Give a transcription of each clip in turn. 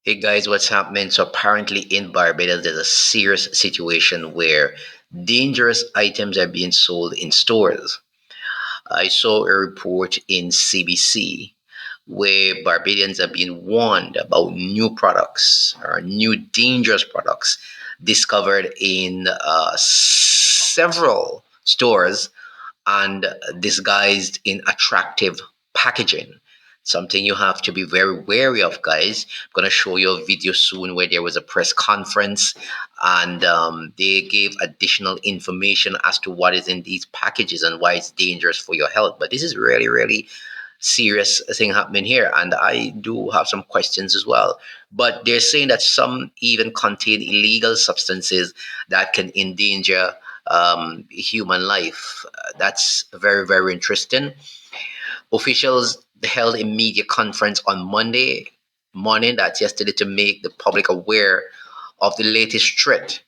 Hey guys, what's happening? So apparently in Barbados, there's a serious situation where dangerous items are being sold in stores. I saw a report in CBC where Barbadians are being warned about new products or new dangerous products discovered in several stores and disguised in attractive packaging. Something you have to be very wary of, guys. I'm going to show you a video soon where there was a press conference and they gave additional information as to what is in these packages and why it's dangerous for your health. But this is really, really serious thing happening here, and I do have some questions as well. But they're saying that some even contain illegal substances that can endanger human life. That's very, very interesting. Officials held a media conference on Monday morning, that's yesterday, to make the public aware of the latest threat.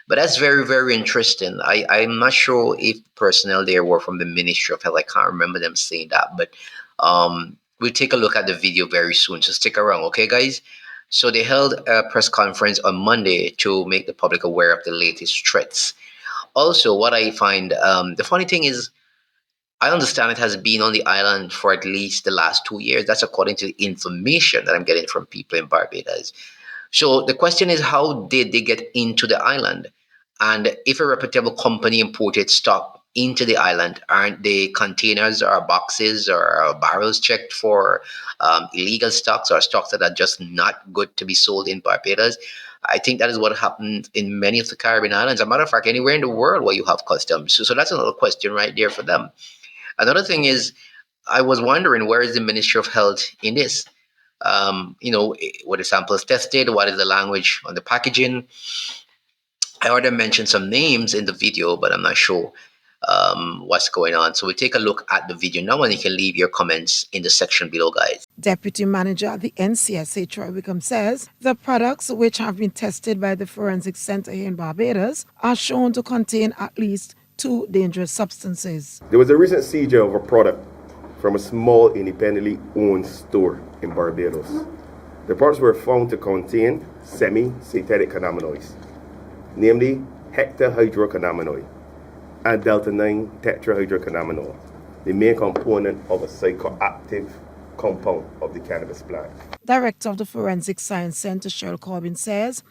But that's very, very interesting. I'm not sure if personnel there were from the Ministry of Health. I can't remember them saying that. But we'll take a look at the video very soon. So stick around, okay, guys? So they held a press conference on Monday to make the public aware of the latest threats. Also, what I find the funny thing is, I understand it has been on the island for at least the last 2 years. That's according to the information that I'm getting from people in Barbados. So the question is, how did they get into the island? And if a reputable company imported stock into the island, aren't the containers or boxes or barrels checked for illegal stocks or stocks that are just not good to be sold in Barbados? I think that is what happened in many of the Caribbean islands. As a matter of fact, anywhere in the world where you have customs. So that's another question right there for them. Another thing is, I was wondering, where is the Ministry of Health in this? Were the samples tested? What is the language on the packaging? I already mentioned some names in the video, but I'm not sure what's going on. So we take a look at the video now, and you can leave your comments in the section below, guys. Deputy Manager at the NCSA, Troy Wickham, says the products which have been tested by the Forensic Center here in Barbados are shown to contain at least 2 dangerous substances. There was a recent seizure of a product from a small independently owned store in Barbados. The products were found to contain semi-synthetic cannabinoids, namely hectahydrocannabinol and delta-9 tetrahydrocannabinol, the main component of a psychoactive compound of the cannabis plant. Director of the Forensic Science Center, Cheryl Corbin, says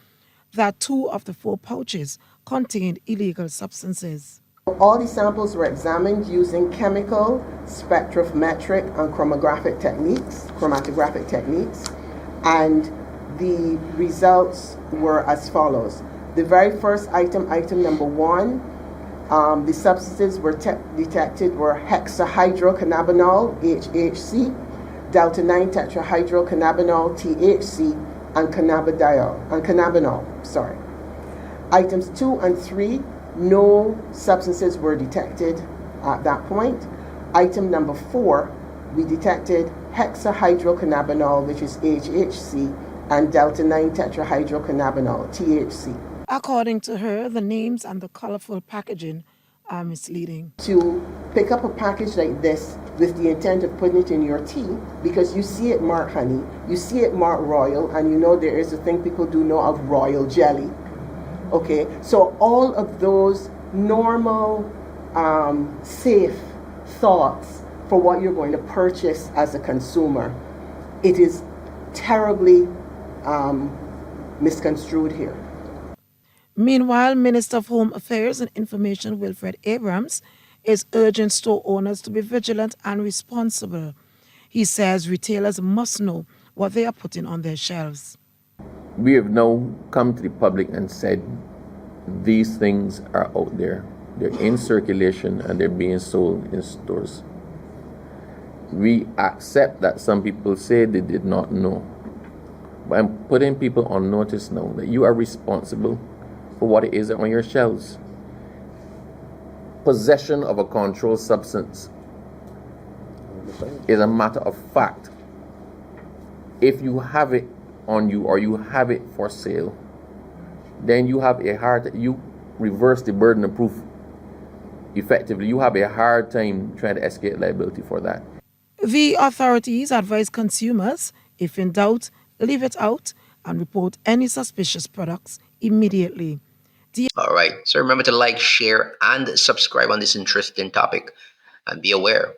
that 2 of the 4 pouches contained illegal substances. All the samples were examined using chemical, spectrophometric, and chromatographic techniques, and the results were as follows. The very first item number 1, the substances were detected were hexahydrocannabinol, HHC, delta-9 tetrahydrocannabinol, THC, and cannabinol. Items 2 and 3, no substances were detected at that point. Item number 4, we detected hexahydrocannabinol, which is HHC, and delta-9 tetrahydrocannabinol, THC. According to her, the names and the colorful packaging are misleading. To pick up a package like this with the intent of putting it in your tea, because you see it marked honey, you see it marked royal, and you know there is a thing people do know of royal jelly. Okay, so all of those normal, safe thoughts for what you're going to purchase as a consumer, it is terribly misconstrued here. Meanwhile, Minister of Home Affairs and Information Wilfred Abrams is urging store owners to be vigilant and responsible. He says retailers must know what they are putting on their shelves. We have now come to the public and said these things are out there. They're in circulation and they're being sold in stores. We accept that some people say they did not know. But I'm putting people on notice now that you are responsible for what it is on your shelves. Possession of a controlled substance is a matter of fact. If you have it on you or you have it for sale, then you have a hard, you reverse the burden of proof effectively. You have a hard time trying to escape liability for that. The authorities advise consumers, if in doubt, leave it out and report any suspicious products immediately. The All right. So remember to like, share, and subscribe on this interesting topic. And be aware